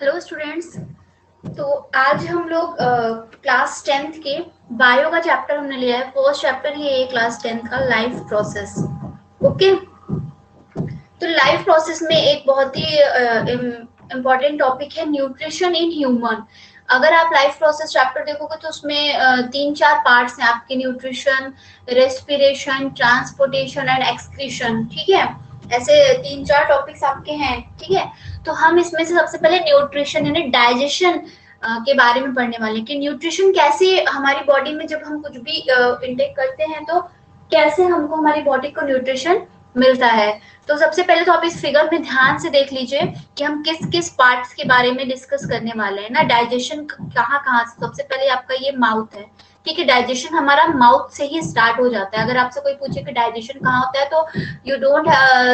Hello students. तो आज हम लोग क्लास 10th के बायो का चैप्टर हमने लिया है। फर्स्ट चैप्टर ये है क्लास 10th का, लाइफ प्रोसेस। ओके, तो लाइफ प्रोसेस में एक बहुत ही इम्पोर्टेंट टॉपिक है न्यूट्रिशन इन ह्यूमन। अगर आप लाइफ प्रोसेस चैप्टर देखोगे तो उसमें 3-4 पार्ट्स हैं आपके, nutrition, respiration, transportation and excretion. ठीक है, ऐसे 3-4 टॉपिक्स आपके हैं। ठीक है, तो हम इसमें से सबसे पहले न्यूट्रिशन यानी डाइजेशन के बारे में पढ़ने वाले हैं कि न्यूट्रिशन कैसे हमारी बॉडी में, जब हम कुछ भी इंटेक करते हैं तो कैसे हमको हमारी बॉडी को न्यूट्रिशन मिलता है। तो सबसे पहले तो आप इस फिगर में ध्यान से देख लीजिए कि हम किस किस पार्ट्स के बारे में डिस्कस करने वाले हैं ना। डाइजेशन कहाँ कहाँ से, सबसे पहले आपका ये माउथ है। ठीक है, डाइजेशन हमारा माउथ से ही स्टार्ट हो जाता है। अगर आपसे कोई पूछे कि डाइजेशन कहाँ होता है तो you don't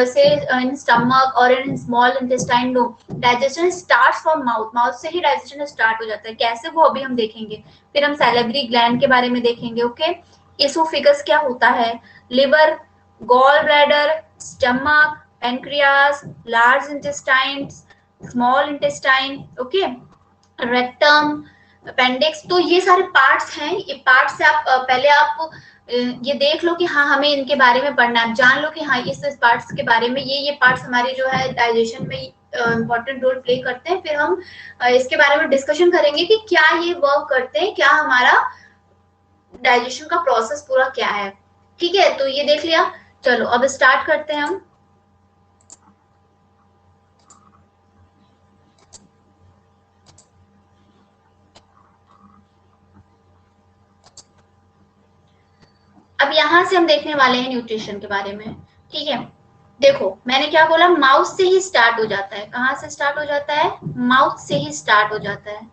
say in stomach और in small intestine. No, digestion starts from mouth. Mouth से ही डाइजेशन स्टार्ट हो जाता है। कैसे, वो अभी हम देखेंगे। फिर हम सैलिवरी ग्लैंड के बारे में देखेंगे। ओके, एसोफेगस क्या होता है, liver, gall bladder, stomach, pancreas, large intestine, small intestine, okay, rectum, appendix. तो ये सारे पार्ट्स हैं। ये पार्ट से आप पहले आप ये देख लो कि हाँ हमें इनके बारे में पढ़ना है। जान लो कि हाँ इस पार्ट्स के बारे में, ये पार्ट्स हमारे जो है डाइजेशन में इम्पोर्टेंट रोल प्ले करते हैं। फिर हम इसके बारे में डिस्कशन करेंगे कि क्या ये वर्क करते हैं, क्या हमारा डाइजेशन का प्रोसेस पूरा क्या है। ठीक है, तो ये देख लिया। चलो अब स्टार्ट करते हैं हम। अब यहां से हम देखने वाले हैं न्यूट्रिशन के बारे में। ठीक है, देखो मैंने क्या बोला, माउथ से ही स्टार्ट हो जाता है। कहां से स्टार्ट हो जाता है, माउथ से ही स्टार्ट हो जाता है।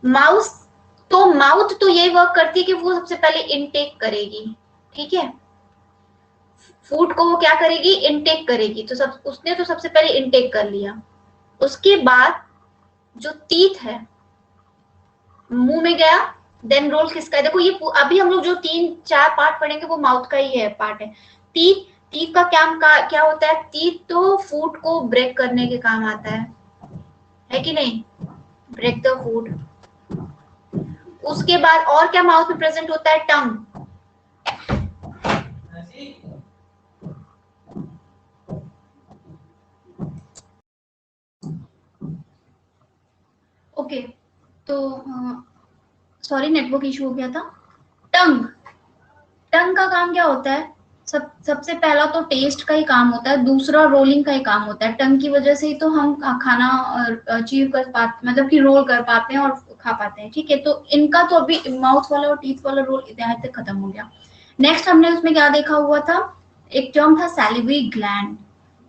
माउथ, तो माउथ तो यही वर्क करती है कि वो सबसे पहले इनटेक करेगी। ठीक है, फूड को वो क्या करेगी, इनटेक करेगी। तो सब उसने तो सबसे पहले इनटेक कर लिया। उसके बाद जो टीथ है मुंह में गया, देन रोल किसका है। देखो ये अभी हम लोग जो 3-4 पार्ट पढ़ेंगे वो माउथ का ही है, पार्ट है। टीथ, टीथ का क्या होता है, टीथ तो फूड को ब्रेक करने के काम आता है कि नहीं, ब्रेक द फूड। उसके बाद और क्या माउथ में प्रेजेंट होता है, टंग। ओके, तो सॉरी नेटवर्क इशू हो गया था। टंग, टंग का काम क्या होता है, सबसे पहला तो टेस्ट का ही काम होता है, दूसरा रोलिंग का ही काम होता है। टंग की वजह से ही तो हम खाना अचीव कर पाते, मतलब कि रोल कर पाते हैं और खा पाते हैं। ठीक है, तो इनका तो अभी माउथ वाला और टीथ वाला रोल यहाँ तक खत्म हो गया। नेक्स्ट हमने उसमें क्या देखा हुआ था, एक टर्म था सैलिवरी ग्लैंड।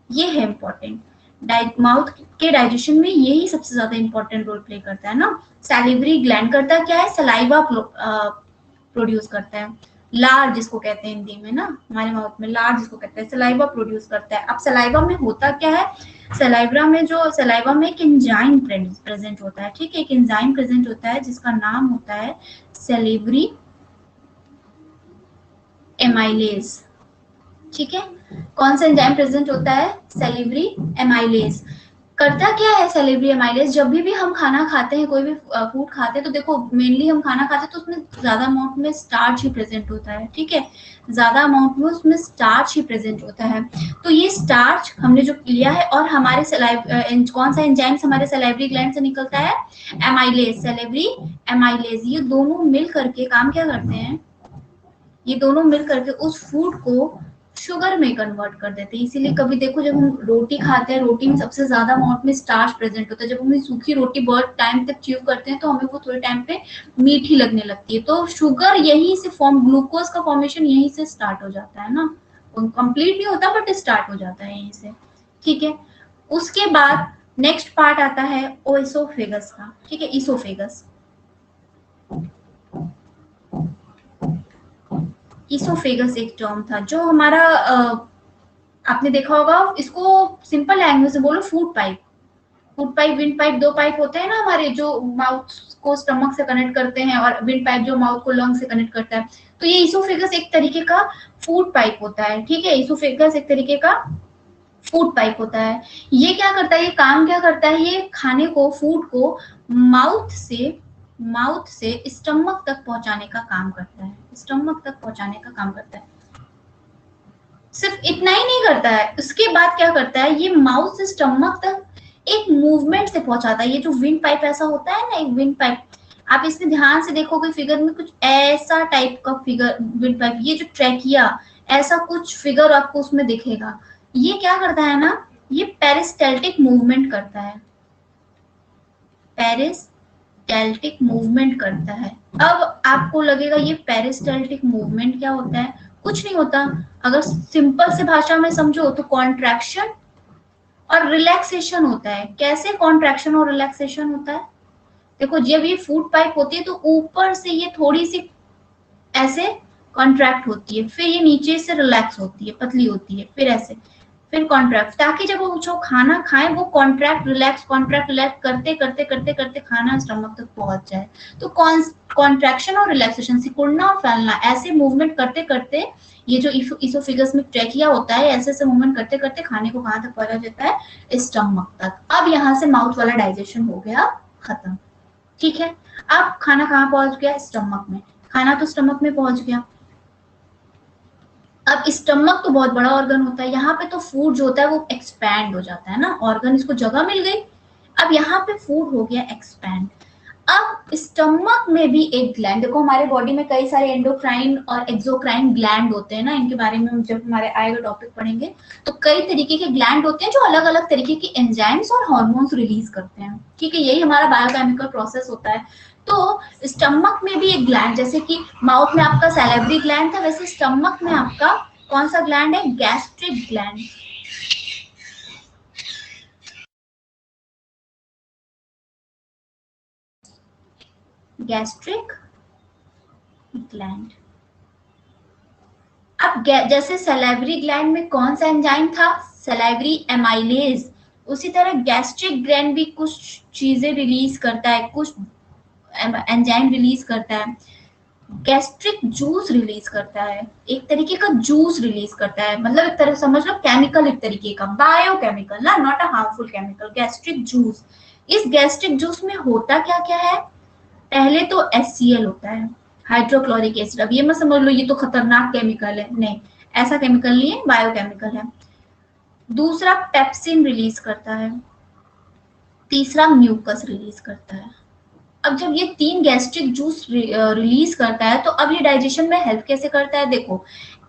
ये है इंपॉर्टेंट, माउथ के डाइजेशन में यही सबसे ज्यादा इंपॉर्टेंट रोल प्ले करता है ना। सैलिवरी ग्लैंड करता क्या है, सलाइवा प्रोड्यूस करता है। लार जिसको कहते हैं हिंदी में ना, हमारे माउथ में लार जिसको कहते हैं, सलाइवा प्रोड्यूस करता है। अब सलाइवा में होता क्या है, सलाइवा में एक एंजाइम प्रेजेंट होता है। ठीक है, एक एंजाइम प्रेजेंट होता है जिसका नाम होता है सैलिवरी एमाइलेज। ठीक है, कौन सा एंजाइम प्रेजेंट होता है, सैलिवरी एमाइलेज। करता क्या है सैलिवरी एमाइलेज, जब भी हम खाना खाते हैं, कोई भी फूड खाते हैं, तो देखो मेनली हम खाना खाते हैं तो उसमें ज्यादा अमाउंट में स्टार्च ही प्रेजेंट होता है। ठीक है, ज्यादा अमाउंट में उसमें स्टार्च ही प्रेजेंट होता है। तो ये स्टार्च हमने जो लिया है, और हमारे कौन सा एंजाइम हमारे सैलिवरी ग्लैंड से निकलता है, एमाइलेज, सैलिवरी एमाइलेज। ये दोनों मिल करके काम क्या करते हैं, ये दोनों मिल करके उस फूड को शुगर में कन्वर्ट कर देते हैं। इसीलिए कभी देखो जब हम रोटी खाते हैं, रोटी में सबसे ज्यादा अमाउंट में स्टार्च प्रेजेंट होता है। जब हम सूखी रोटी बहुत टाइम तक च्यू करते हैं तो हमें वो थोड़े टाइम पे मीठी लगने लगती है। तो शुगर यहीं से फॉर्म, ग्लूकोज का फॉर्मेशन यहीं से स्टार्ट हो जाता है ना। कंप्लीट नहीं होता बट स्टार्ट हो जाता है यहीं से। ठीक है, उसके बाद नेक्स्ट पार्ट आता है ओएसोफेगस का। ठीक है, इसोफेगस, इसोफेगस एक टर्म था जो हमारा आपने देखा होगा। इसको सिंपल लैंग्वेज में बोलो, food pipe. Food pipe, wind pipe, दो पाइप होते हैं ना हमारे, जो माउथ को स्टमक से कनेक्ट करते हैं, और विंड पाइप जो माउथ को लंग से कनेक्ट करता है। तो ये इसोफेगस एक तरीके का फूड पाइप होता है। ठीक है, इसोफेगस एक तरीके का फूड पाइप होता है। ये क्या करता है, ये काम क्या करता है, ये खाने को, फूड को माउथ से स्टमक तक पहुंचाने का काम करता है, स्टमक तक पहुंचाने का काम करता है। सिर्फ इतना ही नहीं करता है, उसके बाद क्या करता है, ये माउथ से स्टमक तक एक मूवमेंट से पहुंचाता है। ये जो विंड पाइप ऐसा होता है ना, एक विंड पाइप, आप इसमें ध्यान से देखोगे फिगर में कुछ ऐसा टाइप का फिगर विंड पाइप, ये जो ट्रैकिया ऐसा कुछ फिगर आपको उसमें दिखेगा। ये क्या करता है ना, ये पेरिस्टैल्टिक मूवमेंट करता है, पेरिस्टैल्टिक मूवमेंट करता है। अब आपको लगेगा ये पेरिस्टैल्टिक मूवमेंट क्या होता है, कुछ नहीं होता। अगर सिंपल से भाषा में समझो तो कॉन्ट्रैक्शन और रिलैक्सेशन होता है। कैसे कॉन्ट्रैक्शन और रिलैक्सेशन होता है, देखो जब ये फूड पाइप होती है तो ऊपर से ये थोड़ी सी ऐसे कॉन्ट्रैक्ट होती है, फिर ये नीचे से रिलैक्स होती है, पतली होती है, फिर ऐसे, फिर कॉन्ट्रैक्ट, ताकि जब वो जो खाना खाए वो कॉन्ट्रैक्ट रिलैक्स करते करते करते करते खाना स्टमक तक पहुंच जाए। तो कॉन्ट्रैक्शन और रिलैक्सेशन, सिकुड़ना और फैलना, ऐसे मूवमेंट करते करते ये जो इसोफिगस में ट्रैकिया होता है, ऐसे ऐसे मूवमेंट करते करते खाने को कहाँ तक पहुंचा जाता है, स्टमक तक। अब यहाँ से माउथ वाला डाइजेशन हो गया खत्म, ठीक है। अब खाना कहाँ पहुंच गया, स्टमक में, खाना तो स्टमक में पहुंच गया। अब स्टमक तो बहुत बड़ा ऑर्गन होता है, यहाँ पे तो फूड जो होता है वो एक्सपैंड हो जाता है ना, ऑर्गन इसको जगह मिल गई। अब यहाँ पे फूड हो गया एक्सपैंड। अब स्टमक में भी एक ग्लैंड, देखो हमारे बॉडी में कई सारे एंडोक्राइन और एक्सोक्राइन ग्लैंड होते हैं ना, इनके बारे में हम जब हमारे आएगा टॉपिक पढ़ेंगे, तो कई तरीके के ग्लैंड होते हैं जो अलग अलग तरीके की एंजाइम्स और हार्मोन्स रिलीज करते हैं, ठीक है। यही हमारा बायोकेमिकल प्रोसेस होता है। तो स्टमक में भी एक ग्लैंड, जैसे कि माउथ में आपका सैलिवरी ग्लैंड था, वैसे स्टमक में आपका कौन सा ग्लैंड है, गैस्ट्रिक ग्लैंड। Gastric gland. अब जैसे सैलिवरी ग्लैंड में कौन सा एंजाइम था, सैलिवरी एमाइलेज, उसी तरह गैस्ट्रिक ग्लैंड भी कुछ चीजें रिलीज करता है, कुछ एंजाइम रिलीज करता है। गैस्ट्रिक जूस रिलीज करता है, एक तरीके का जूस रिलीज करता है, मतलब एक तरह समझ लो केमिकल, एक तरीके का बायोकेमिकल ना, not a harmful chemical, gastric juice. इस गैस्ट्रिक जूस में होता क्या क्या है, पहले तो HCl होता है, हाइड्रोक्लोरिक एसिड। अब ये मत समझ लो ये तो खतरनाक केमिकल है, नहीं, ऐसा केमिकल नहीं है, बायोकेमिकल है। दूसरा पेप्सिन रिलीज करता है, तीसरा म्यूकस रिलीज करता है। अब जब ये तीन गैस्ट्रिक जूस रिलीज करता है तो अब ये डाइजेशन में हेल्प कैसे करता है, देखो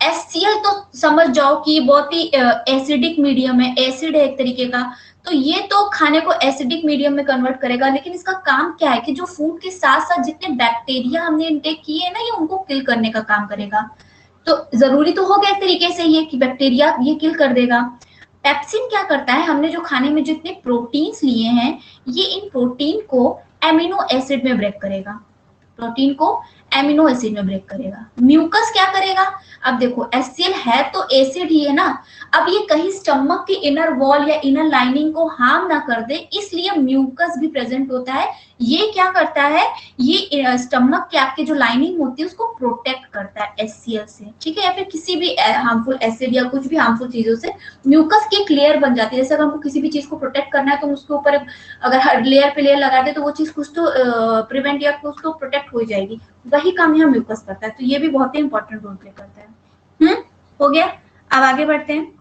HCl तो समझ जाओ कि बहुत ही एसिडिक मीडियम है, एसिड है एक तरीके का, तो ये तो खाने को एसिडिक मीडियम में कन्वर्ट करेगा। लेकिन इसका काम क्या है कि जो फूड के साथ साथ जितने बैक्टीरिया हमने इंटेक किए हैं ना, ये उनको किल करने का काम करेगा। तो जरूरी तो हो गया एक तरीके से ये कि बैक्टीरिया ये किल कर देगा। पेप्सिन क्या करता है, हमने जो खाने में जितने प्रोटीन्स लिए हैं, ये इन प्रोटीन को एमिनो एसिड में ब्रेक करेगा, प्रोटीन को एमिनो एसिड में ब्रेक करेगा। म्यूकस क्या करेगा, अब देखो HCl है तो एसिड ही है ना, अब ये कहीं स्टमक की इनर वॉल या इनर लाइनिंग को हार्म ना कर दे, इसलिए म्यूकस भी प्रेजेंट होता है। ये क्या करता है, ये स्टमक के आपके जो लाइनिंग होती है उसको प्रोटेक्ट करता है HCl से, ठीक है, या फिर किसी भी हार्मफुल एसिड या कुछ भी हार्मफुल चीजों से म्यूकस की क्लियर बन जाती है। जैसे अगर हमको किसी भी चीज को प्रोटेक्ट करना है तो उसके ऊपर अगर हर लेयर पे लेयर लगा दे तो वो चीज कुछ तो प्रिवेंट या कुछ तो प्रोटेक्ट हो जाएगी, वही काम यहाँ म्यूकस करता है। तो ये भी बहुत ही इंपॉर्टेंट रोल प्ले करता है। हो गया। अब आगे बढ़ते हैं,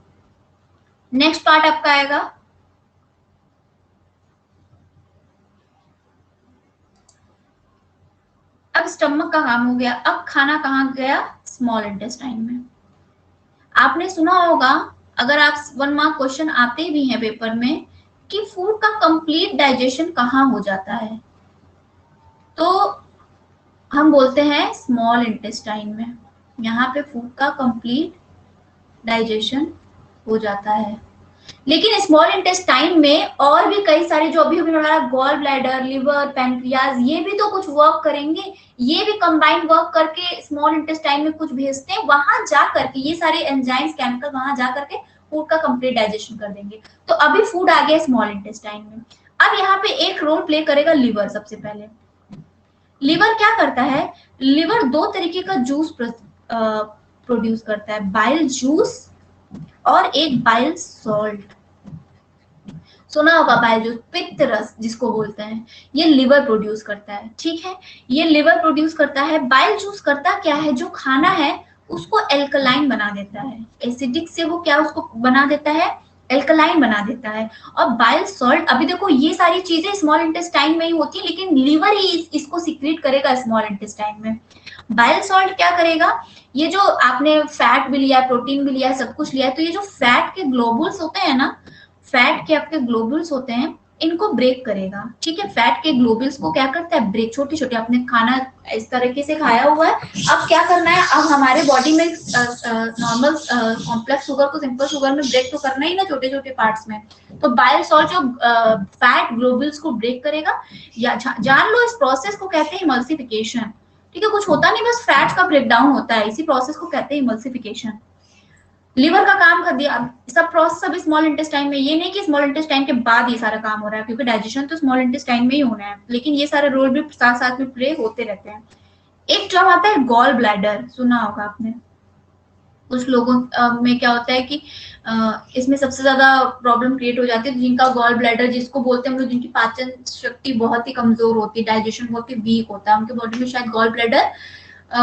नेक्स्ट पार्ट आपका आएगा अब स्टमक का काम हो गया, अब खाना कहाँ गया, स्मॉल इंटेस्टाइन में। आपने सुना होगा, अगर आप 1 मार्क क्वेश्चन आते भी हैं पेपर में, कि फूड का कंप्लीट डाइजेशन कहाँ हो जाता है, तो हम बोलते हैं स्मॉल इंटेस्टाइन में। यहाँ पे फूड का कंप्लीट डाइजेशन हो जाता है। लेकिन स्मॉल इंटेस्टाइन में और भी कई सारे, जो अभी अभी हमारा गॉल ब्लैडर, लिवर, पैंक्रियाज, ये भी तो कुछ वर्क करेंगे, ये भी कंबाइंड वर्क करके स्मॉल इंटेस्टाइन में कुछ भेजते हैं, वहां जा करके ये सारे एंजाइम्स, केमिकल वहां जा करके फूड का कंप्लीट डाइजेशन कर देंगे। तो अभी फूड आ गया स्मॉल इंटेस्टाइन में। अब यहाँ पे एक रोल प्ले करेगा लिवर। सबसे पहले लिवर क्या करता है, लिवर 2 तरीके का जूस प्रोड्यूस करता है, बाइल जूस और एक बाइल सॉल्ट। सुना होगा बाइल जूस, पित्त रस जिसको बोलते हैं, ये लिवर प्रोड्यूस करता है। ठीक है, ये लिवर प्रोड्यूस करता है। बाइल जूस करता क्या है, जो खाना है उसको एल्कलाइन बना देता है, एसिडिक से वो क्या उसको बना देता है, एल्कलाइन बना देता है। और बाइल सॉल्ट, अभी देखो ये सारी चीजें स्मॉल इंटेस्टाइन में ही होती है, लेकिन लीवर ही इसको सीक्रेट करेगा स्मॉल इंटेस्टाइन में। बाइल सॉल्ट क्या करेगा, ये जो आपने फैट भी लिया है, प्रोटीन भी लिया है, सब कुछ लिया है, तो ये जो फैट के ग्लोबुल्स होते हैं ना, फैट के आपके ग्लोबुल्स होते हैं, इनको ब्रेक करेगा। ठीक है, फैट के ग्लोबुल्स को क्या करता है, ब्रेक। छोटे छोटे, आपने खाना इस तरीके से खाया हुआ है, अब क्या करना है, अब हमारे बॉडी में नॉर्मल कॉम्प्लेक्स शुगर को सिंपल शुगर में ब्रेक तो करना ही ना, छोटे छोटे पार्ट्स में। तो बाइल सॉल्ट जो फैट ग्लोबुल्स को ब्रेक करेगा, या जान लो इस प्रोसेस को कहते हैं इमल्सिफिकेशन। ठीक है, कुछ होता नहीं, बस फैट का ब्रेकडाउन होता है, इसी प्रोसेस को कहते हैं इमल्सिफिकेशन। लिवर का काम कर दिया, सब प्रोसेस सब स्मॉल इंटेस्टाइन में। ये नहीं कि स्मॉल इंटेस्टाइन के बाद ये सारा काम हो रहा है, क्योंकि डाइजेशन तो स्मॉल इंटेस्टाइन में ही होना है, लेकिन ये सारे रोल भी साथ साथ में प्ले होते रहते हैं। एक जॉब आता है गॉल ब्लैडर, सुना होगा आपने। कुछ लोगों में क्या होता है कि इसमें सबसे ज्यादा प्रॉब्लम क्रिएट हो जाती है जिनका गॉल ब्लैडर, जिसको बोलते हैं हम लोग, जिनकी पाचन शक्ति बहुत ही कमजोर होती है, डाइजेशन बहुत ही वीक होता है, उनके बॉडी में शायद गॉल ब्लैडर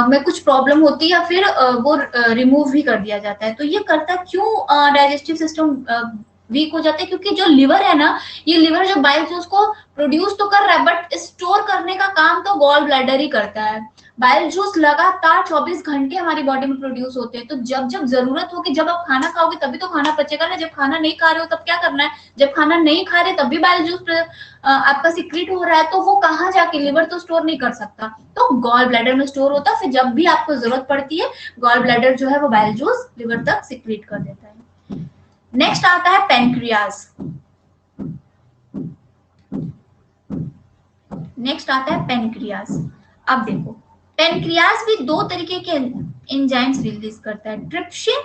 में कुछ प्रॉब्लम होती है, या फिर वो रिमूव भी कर दिया जाता है। तो ये करता क्यों डाइजेस्टिव सिस्टम वीक हो जाता है, क्योंकि जो लिवर है ना, ये लिवर जो बाइल जूस को प्रोड्यूस तो कर रहा है, बट स्टोर करने का काम तो गॉल ब्लैडर ही करता है। बाइल जूस लगातार 24 घंटे हमारी बॉडी में प्रोड्यूस होते हैं, तो जब जब जरूरत होगी, जब आप खाना खाओगे तभी तो खाना पचेगा ना, जब खाना नहीं खा रहे हो तब क्या करना है, जब खाना नहीं खा रहे तब भी बाइल जूस आपका सीक्रेट हो रहा है, तो वो कहाँ जाके, लिवर तो स्टोर नहीं कर सकता, तो गॉल ब्लैडर में स्टोर होता है। फिर जब भी आपको जरूरत पड़ती है, गॉल ब्लैडर जो है वो बाइल जूस लिवर तक सीक्रेट कर देता है। नेक्स्ट आता है पेनक्रियाज। नेक्स्ट आता है पेनक्रियाज। अब देखो, पेनक्रियाज भी दो तरीके के एंजाइम्स रिलीज करता है, ट्रिप्सिन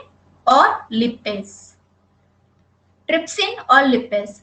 और लिपेज। ट्रिप्सिन और लिपेज।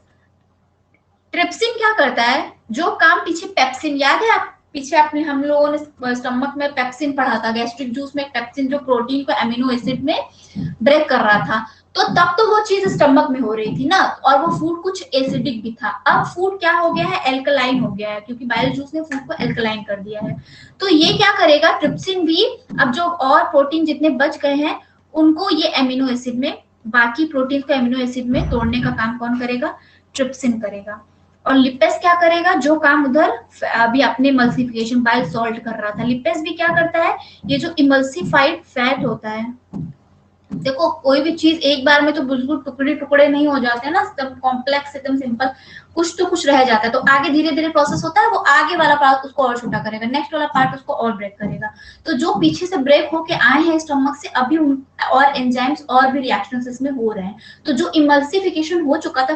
ट्रिप्सिन क्या करता है, जो काम पीछे पेप्सिन, याद है आप पीछे आपने हम लोगों ने स्टमक में पेप्सिन पढ़ा था, गैस्ट्रिक जूस में पेप्सिन जो प्रोटीन को अमीनो एसिड में ब्रेक कर रहा था, तो तब तो वो चीज स्टमक में हो रही थी ना, और वो फूड कुछ एसिडिक भी था। अब फूड क्या हो गया है, एल्कलाइन हो गया है, क्योंकि बाइल जूस ने फूड को एल्कलाइन कर दिया है। तो ये क्या करेगा, ट्रिप्सिन भी, अब जो और प्रोटीन जितने बच गए हैं उनको ये अमीनो एसिड में, बाकी प्रोटीन को अमीनो एसिड में तोड़ने का काम कौन करेगा, ट्रिप्सिन करेगा। और लिपेज क्या करेगा, जो काम उधर अभी अपने इमल्सिफिकेशन बाइल सॉल्ट कर रहा था, लिपेज भी क्या करता है, ये जो इमल्सिफाइड फैट होता है, देखो कोई भी चीज एक बार में तो बिल्कुल टुकड़े टुकड़े नहीं हो जाते हैं ना, एकदम कॉम्प्लेक्स, एकदम सिंपल, कुछ तो कुछ रह जाता है, तो आगे धीरे धीरे प्रोसेस होता है, वो आगे वाला पार्ट उसको और छोटा करेगा, नेक्स्ट वाला पार्ट उसको और ब्रेक करेगा। तो जो पीछे से ब्रेक होके आए हैं स्टमक से, अभी और एंजाइम्स और भी रिएक्शंस इसमें हो रहे हैं। तो जो इमल्सिफिकेशन हो चुका था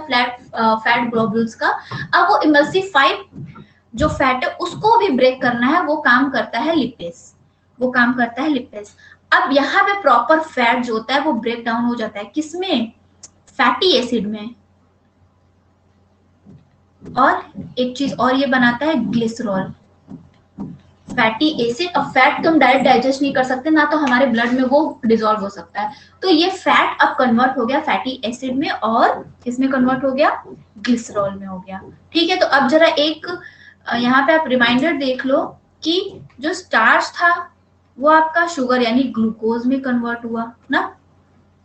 फैट ग्लोबुल्स का, अब वो इमल्सिफाइड जो फैट है उसको भी ब्रेक करना है, वो काम करता है लिपेज, वो काम करता है लिपेज। अब यहाँ पे प्रॉपर फैट जो होता है वो ब्रेक डाउन हो जाता है, किसमें, फैटी एसिड में। और एक चीज और ये बनाता है, ग्लिसरॉल। फैटी एसिड और फैट तो हम डायरेक्ट डाइजेस्ट नहीं कर सकते ना, तो हमारे ब्लड में वो डिसॉल्व हो सकता है, तो ये फैट अब कन्वर्ट हो गया फैटी एसिड में, और किसमें कन्वर्ट हो गया, ग्लिसरॉल में हो गया। ठीक है, तो अब जरा एक यहाँ पे आप रिमाइंडर देख लो कि जो स्टार्च था वो आपका शुगर यानी ग्लूकोज में कन्वर्ट हुआ ना,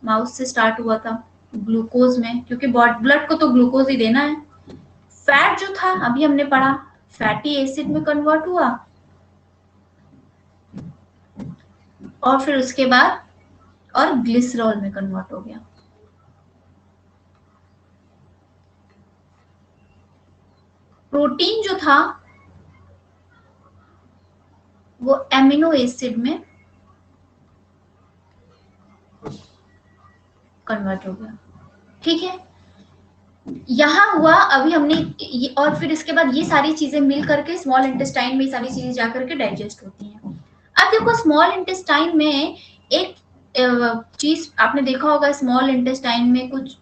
माउस से स्टार्ट हुआ था ग्लूकोज में, क्योंकि ब्लड को तो ग्लूकोज ही देना है। फैट जो था अभी हमने पढ़ा, फैटी एसिड में कन्वर्ट हुआ, और फिर उसके बाद और ग्लिसरॉल में कन्वर्ट हो गया। प्रोटीन जो था वो एमिनो एसिड में कन्वर्ट हो गया। ठीक है, यहां हुआ, अभी हमने और फिर इसके बाद ये सारी चीजें मिल करके स्मॉल इंटेस्टाइन में सारी चीजें जाकर के डाइजेस्ट होती हैं। अब देखो स्मॉल इंटेस्टाइन में एक चीज आपने देखा होगा, स्मॉल इंटेस्टाइन में कुछ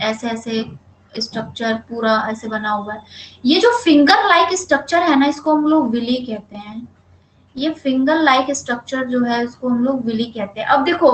ऐसे ऐसे स्ट्रक्चर पूरा ऐसे बना हुआ है, ये जो फिंगर लाइक स्ट्रक्चर है ना, इसको हम लोग विली कहते हैं। ये फिंगर लाइक स्ट्रक्चर जो है उसको हम लोग विली कहते हैं। अब देखो,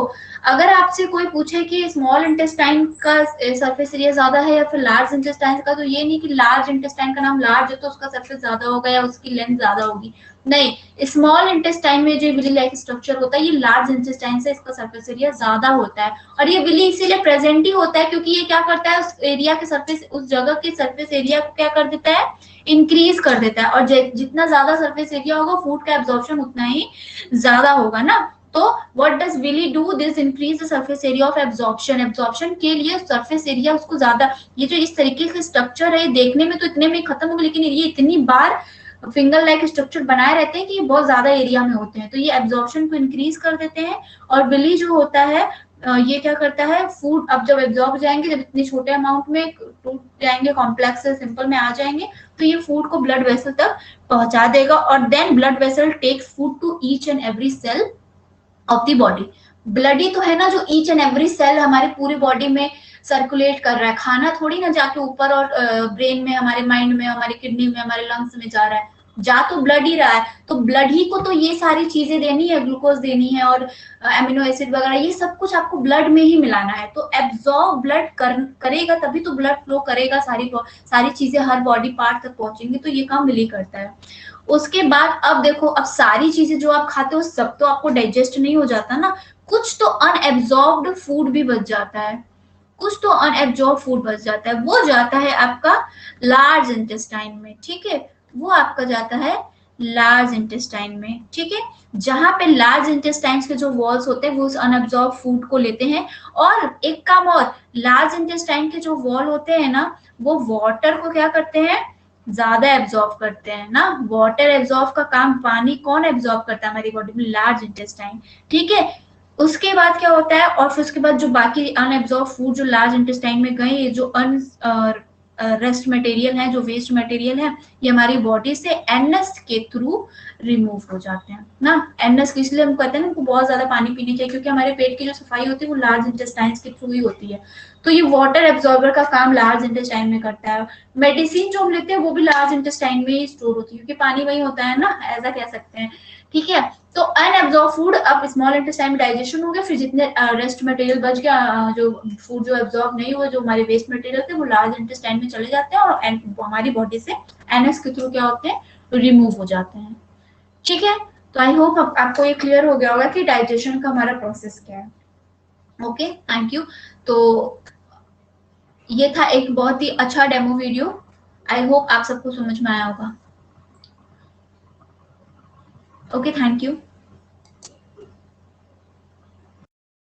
अगर आपसे कोई पूछे कि स्मॉल इंटेस्टाइन का सरफेस एरिया ज्यादा है या फिर लार्ज इंटेस्टाइन का, तो ये नहीं कि लार्ज इंटेस्टाइन का नाम लार्ज है तो उसका सरफेस ज्यादा होगा या उसकी लेंथ ज्यादा होगी, नहीं। स्मॉल इंटेस्टाइन में जो विली लाइक स्ट्रक्चर होता है ये लार्ज इंटेस्टाइन से इसका सरफेस एरिया ज्यादा होता है। और ये विली इसीलिए प्रेजेंट ही होता है क्योंकि ये क्या करता है, उस एरिया के सरफेस, उस जगह के सरफेस एरिया को क्या कर देता है, इंक्रीज कर देता है। और जितना ज्यादा सरफेस एरिया होगा फूड का एब्जॉर्प्शन उतना ही ज्यादा होगा ना। तो what does villi do, this increase the surface area of absorption. Absorption के लिए सरफेस एरिया उसको ज्यादा, ये जो इस तरीके का स्ट्रक्चर है देखने में तो इतने में खत्म होगा, लेकिन ये इतनी बार फिंगर लाइक स्ट्रक्चर बनाए रहते हैं कि ये बहुत ज्यादा एरिया में होते हैं, तो ये एब्जॉर्प्शन को इंक्रीज कर देते हैं। और विली जो होता है ये क्या करता है, फूड अब जब एब्जॉर्ब हो जाएंगे, जब इतने छोटे अमाउंट में टूट जाएंगे, कॉम्प्लेक्स से सिंपल में आ जाएंगे, तो ये फूड को ब्लड वेसल तक पहुंचा देगा। और then blood vessel takes food to each and every cell of the body. Blood ही तो है ना जो ईच एंड एवरी सेल हमारे पूरी बॉडी में सर्कुलेट कर रहा है, खाना थोड़ी ना जाके ऊपर और ब्रेन में, हमारे माइंड में, हमारे किडनी में, हमारे लंग्स में जा रहा है, जा तो ब्लड ही रहा है। तो ब्लड ही को तो ये सारी चीजें देनी है, ग्लूकोज देनी है और एमिनो एसिड वगैरह, ये सब कुछ आपको ब्लड में ही मिलाना है। तो एब्जॉर्ब ब्लड करेगा तभी तो ब्लड फ्लो करेगा, सारी चीजें हर बॉडी पार्ट तक पहुंचेंगी, तो ये काम मिली करता है। उसके बाद अब देखो, अब सारी चीजें जो आप खाते हो सब तो आपको डाइजेस्ट नहीं हो जाता ना, कुछ तो अनएब्जॉर्ब्ड फूड भी बच जाता है, कुछ तो अनएब्जॉर्ब फूड बच जाता है, वो जाता है आपका लार्ज इंटेस्टाइन में, ठीक है, वो आपका जाता है लार्ज इंटेस्टाइन में, ठीक है। जहां पे लार्ज इंटेस्टाइन के जो वॉल्स होते हैं वो उस अनएब्जॉर्ब फूड को लेते हैं। और एक काम और, लार्ज इंटेस्टाइन के जो वॉल होते हैं ना, वो वाटर को क्या करते हैं, ज्यादा एब्जॉर्ब करते हैं ना। वाटर एब्जॉर्ब का काम पानी कौन एब्जॉर्ब करता है हमारी बॉडी में, लार्ज इंटेस्टाइन, ठीक है। उसके बाद क्या होता है, और फिर उसके बाद जो बाकी अनएब्जॉर्ब फूड जो लार्ज इंटेस्टाइन में गए, ये जो रेस्ट मटेरियल है, जो वेस्ट मटेरियल है, ये हमारी बॉडी से एनएस के थ्रू रिमूव हो जाते हैं ना। एनएस के इसलिए हम कहते हैं ना हमको बहुत ज्यादा पानी पीनी चाहिए, क्योंकि हमारे पेट की जो सफाई होती है वो लार्ज इंटेस्टाइन के थ्रू ही होती है। तो ये वाटर एब्जॉर्बर का काम लार्ज इंटेस्टाइन में करता है। मेडिसिन जो हम लेते हैं वो भी लार्ज इंटेस्टाइन में ही स्टोर होती है, क्योंकि पानी वही होता है ना, ऐसा कह सकते हैं, ठीक है। तो अनएब्जॉर्ब फूड अब स्मॉल इंटेस्टाइन में डाइजेशन हो गया, फिर जितने रेस्ट मटेरियल बच गया, जो फूड जो एब्जॉर्ब नहीं हुआ, जो हमारे वेस्ट मटेरियल थे, वो लार्ज इंटेस्टाइन में चले जाते हैं और हमारी बॉडी से एनएस के थ्रू क्या होते हैं, रिमूव हो जाते हैं, ठीक है। तो आई होप आपको ये क्लियर हो गया होगा कि डाइजेशन का हमारा प्रोसेस क्या है। Okay, thank you. तो ये था एक बहुत ही अच्छा डेमो वीडियो, आई होप आप सबको समझ में आया होगा। Okay, thank you.